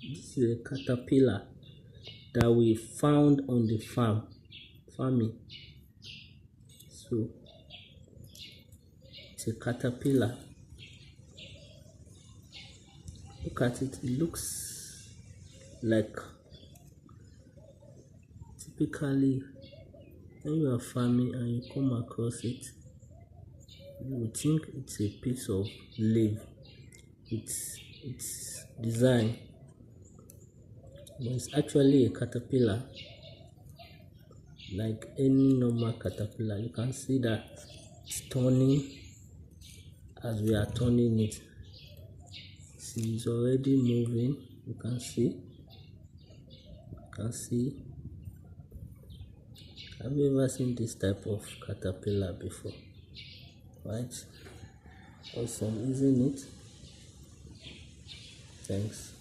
This is a caterpillar that we found on the farming. So it's a caterpillar. Look at it. It looks like, typically when you are farming and you come across it, you would think it's a piece of leaf. It's design, but it's actually a caterpillar, like any normal caterpillar. You can see that it's turning as we are turning it. See, it's already moving. You can see. Have you ever seen this type of caterpillar before? Right? Awesome, isn't it? Thanks.